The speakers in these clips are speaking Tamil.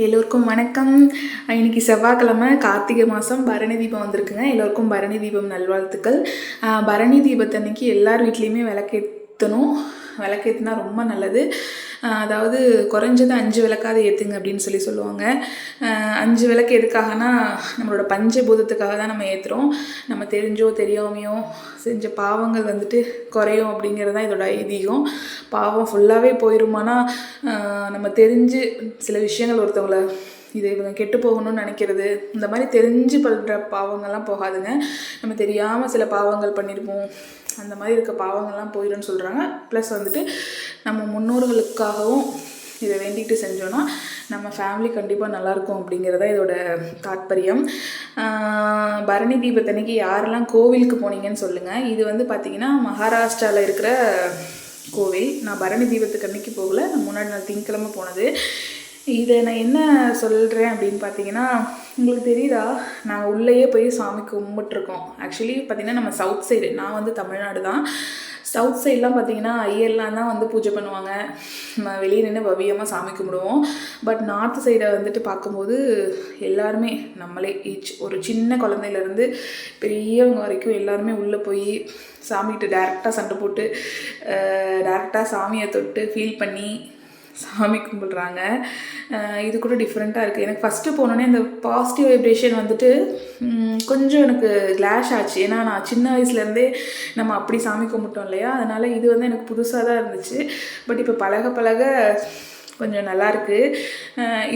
எல்லோருக்கும் வணக்கம். இன்னைக்கு செவ்வாய்க்கிழமை, கார்த்திகை மாதம், பரணி தீபம் வந்திருக்குங்க. எல்லோருக்கும் பரணி தீபம் நல்வாழ்த்துக்கள். பரணி தீபத்தன்னைக்கு எல்லார் வீட்லேயுமே விளக்கேற்றணும். விளக்கேற்றினா ரொம்ப நல்லது. அதாவது குறைஞ்சது 5 விளக்காவது ஏற்றுங்க அப்படின்னு சொல்லுவாங்க. 5 விளக்கு எதுக்காகனா நம்மளோட பஞ்சபூதத்துக்காக தான் நம்ம ஏற்றுறோம். நம்ம தெரிஞ்சோ தெரியாமையோ செஞ்ச பாவங்கள் வந்துட்டு குறையும் அப்படிங்கிறது தான் இதோட ஐதீகம். பாவம் ஃபுல்லாகவே போயிருமானா நம்ம தெரிஞ்சு சில விஷயங்கள் ஒருத்தவங்களை இவங்க கெட்டு போகணும்னு நினைக்கிறது, இந்த மாதிரி தெரிஞ்சு பண்ணுற பாவங்கள்லாம் போகாதுங்க. நம்ம தெரியாமல் சில பாவங்கள் பண்ணியிருப்போம், அந்த மாதிரி இருக்க பாவங்கள்லாம் போயிடும்னு சொல்கிறாங்க. ப்ளஸ் வந்துட்டு நம்ம முன்னோர்களுக்காகவும் இதை வேண்டிகிட்டு செஞ்சோன்னா நம்ம ஃபேமிலி கண்டிப்பாக நல்லாயிருக்கும் அப்படிங்கிறத இதோட தாற்பயம். பரணி தீபத்தன்னைக்கு யாரெல்லாம் கோவிலுக்கு போனீங்கன்னு சொல்லுங்கள். இது வந்து பார்த்திங்கன்னா மகாராஷ்டிராவில் இருக்கிற கோவில். நான் பரணி தீபத்துக்கு அன்றைக்கி போகல, நான் முன்னாடி நாள் திங்கக்கிழமை போனது. இதை நான் என்ன சொல்கிறேன் அப்படின்னு பார்த்தீங்கன்னா, உங்களுக்கு தெரியுதா, நாங்கள் உள்ளேயே போய் சாமி கும்பிட்ருக்கோம். ஆக்சுவலி பார்த்திங்கன்னா நம்ம சவுத் சைடு, நான் வந்து தமிழ்நாடு தான். சவுத் சைட்லாம் பார்த்திங்கன்னா ஐயர்லாம் தான் வந்து பூஜை பண்ணுவாங்க, நம்ம வெளியே நின்று பவ்யமாக சாமி கும்பிடுவோம். பட் நார்த் சைடை வந்துட்டு பார்க்கும்போது எல்லாருமே நம்மளே ஒரு சின்ன குழந்தையிலேருந்து பெரியவங்க வரைக்கும் எல்லாருமே உள்ளே போய் சாமிகிட்ட டேரெக்டாக சண்டை போட்டு டேரெக்டாக சாமியை தொட்டு ஃபீல் பண்ணி சாமி கும்பிடுறாங்க. இது கூட டிஃப்ரெண்ட்டாக இருக்குது. எனக்கு ஃபஸ்ட்டு போனோடனே இந்த பாசிட்டிவ் வைப்ரேஷன் வந்துட்டு கொஞ்சம் எனக்கு கிளாஷ் ஆச்சு. ஏன்னா நான் சின்ன வயசுலேருந்தே நம்ம அப்படி சாமி கும்பிட்டோம் இல்லையா, அதனால் இது வந்து எனக்கு புதுசாக தான் இருந்துச்சு. பட் இப்போ பழக பழக கொஞ்சம் நல்லாயிருக்கு.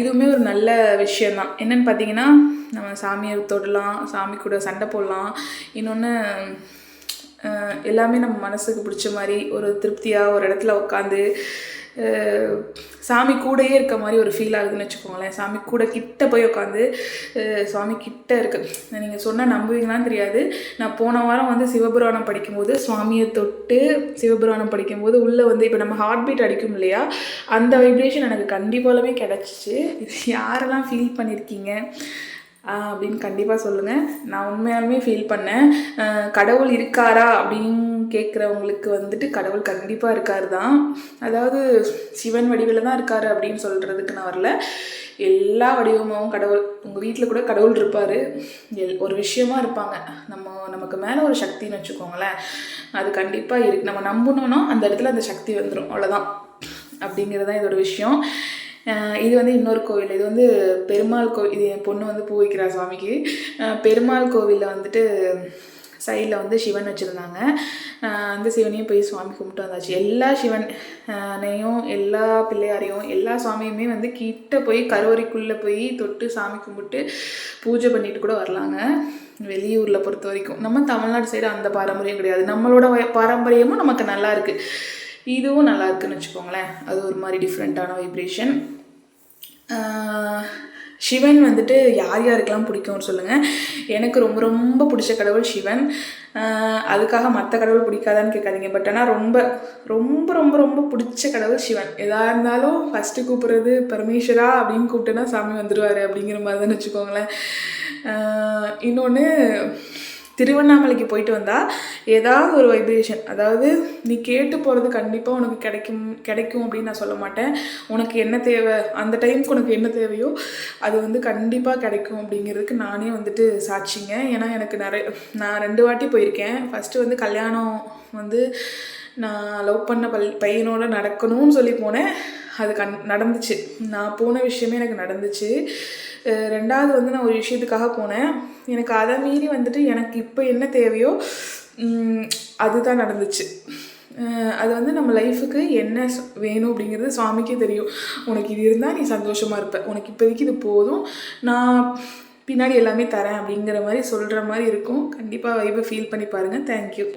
இதுவுமே ஒரு நல்ல விஷயந்தான். என்னென்னு பார்த்தீங்கன்னா, நம்ம சாமியை தொடலாம், சாமி கூட சண்டை போடலாம். இன்னொன்று எல்லாமே நம்ம மனசுக்கு பிடிச்ச மாதிரி ஒரு திருப்தியாக ஒரு இடத்துல உட்காந்து சாமி கூடயே இருக்க மாதிரி ஒரு ஃபீல் ஆகுதுன்னு வச்சுக்கோங்களேன். சாமி கூட கிட்ட போய் உட்காந்து சுவாமி கிட்ட இருக்கு. நீங்கள் சொன்னால் நம்புவீங்களான்னு தெரியாது. நான் போன வாரம் வந்து சிவபுராணம் படிக்கும்போது சுவாமியை தொட்டு சிவபுராணம் படிக்கும்போது உள்ளே வந்து இப்போ நம்ம ஹார்ட் பீட் அடிக்கும் இல்லையா, அந்த வைப்ரேஷன் எனக்கு கண்டிப்பாலுமே கிடச்சிச்சு. இது யாரெல்லாம் ஃபீல் பண்ணியிருக்கீங்க அப்படின்னு கண்டிப்பாக சொல்லுங்கள். நான் உண்மையாலுமே ஃபீல் பண்ணேன். கடவுள் இருக்காரா அப்படின்னு கேட்குறவங்களுக்கு வந்துட்டு கடவுள் கண்டிப்பாக இருக்காரு தான். அதாவது சிவன் வடிவில் தான் இருக்காரு அப்படின்னு சொல்கிறதுக்கு நான் வரல. எல்லா வடிவமாகவும் கடவுள், உங்கள் வீட்டில் கூட கடவுள் இருப்பார், ஒரு விஷயமா இருப்பாங்க. நமக்கு மேலே ஒரு சக்தின்னு வச்சுக்கோங்களேன், அது கண்டிப்பாக இருக்கு. நம்ம நம்பணுன்னா அந்த இடத்துல அந்த சக்தி வந்துடும், அவ்வளோதான். அப்படிங்கிறது தான் இதோட விஷயம். இது வந்து இன்னொரு கோவில். இது வந்து பெருமாள் கோவில். இது என் பொண்ணு வந்து பூ வைக்கிறா சாமிக்கு. பெருமாள் கோவிலில் வந்துட்டு சைடில் வந்து சிவன் வச்சுருந்தாங்க. அந்த சிவனையும் போய் சுவாமி கும்பிட்டு வந்தாச்சு. எல்லா சிவனையும் எல்லா பிள்ளையாரையும் எல்லா சுவாமியுமே வந்து கிட்ட போய் கருவறைக்குள்ளே போய் தொட்டு சாமி கும்பிட்டு பூஜை பண்ணிட்டு கூட வரலாங்க. வெளியூரில் பொறுத்த வரைக்கும், நம்ம தமிழ்நாடு சைடு அந்த பாரம்பரியம் கிடையாது. நம்மளோட பாரம்பரியமும் நமக்கு நல்லா இருக்குது, இதுவும் நல்லா இருக்குன்னு வச்சுக்கோங்களேன். அது ஒரு மாதிரி டிஃப்ரெண்ட்டான வைப்ரேஷன். சிவன் வந்துட்டு யார் யாருக்கெல்லாம் பிடிக்கும்னு சொல்லுங்கள். எனக்கு ரொம்ப ரொம்ப பிடிச்ச கடவுள் சிவன். அதுக்காக மற்ற கடவுள் பிடிக்காதான்னு கேட்காதீங்க. பட் ஆனால் ரொம்ப ரொம்ப ரொம்ப ரொம்ப பிடிச்ச கடவுள் சிவன். எதாக இருந்தாலும் ஃபஸ்ட்டு கூப்பிட்றது பரமேஸ்வரா அப்படின்னு கூப்பிட்டேன்னா சாமி வந்துடுவார் அப்படிங்கிற மாதிரி தான் வச்சுக்கோங்களேன். இன்னொன்று, திருவண்ணாமலைக்கு போயிட்டு வந்தால் ஏதாவது ஒரு வைப்ரேஷன், அதாவது நீ கேட்டு போகிறது கண்டிப்பாக உனக்கு கிடைக்கும் அப்படின்னு நான் சொல்ல மாட்டேன். உனக்கு என்ன தேவை, அந்த டைமுக்கு உனக்கு என்ன தேவையோ அது வந்து கண்டிப்பாக கிடைக்கும் அப்படிங்கிறதுக்கு நானே வந்துட்டு சாட்சிங்க. ஏன்னா எனக்கு நான் 2 வாட்டி போயிருக்கேன். ஃபஸ்ட்டு வந்து கல்யாணம் வந்து நான் லவ் பண்ண பையனோட நடக்கணும்னு சொல்லி போனேன். அது நடந்துச்சு. நான் போன விஷயமே எனக்கு நடந்துச்சு. 2வது வந்து நான் ஒரு விஷயத்துக்காக போனேன். எனக்கு அதை மீறி வந்துட்டு எனக்கு இப்போ என்ன தேவையோ அதுதான் நடந்துச்சு. அது வந்து நம்ம லைஃபுக்கு என்ன வேணும் அப்படிங்கிறது சுவாமிக்கே தெரியும். உனக்கு இது இருந்தால் நீ சந்தோஷமாக இருப்ப, உனக்கு இப்போதைக்கு இது போதும், நான் பின்னாடி எல்லாமே தரேன் அப்படிங்கிற மாதிரி சொல்கிற மாதிரி இருக்கும். கண்டிப்பாக வைபை ஃபீல் பண்ணி பாருங்கள். தேங்க்யூ.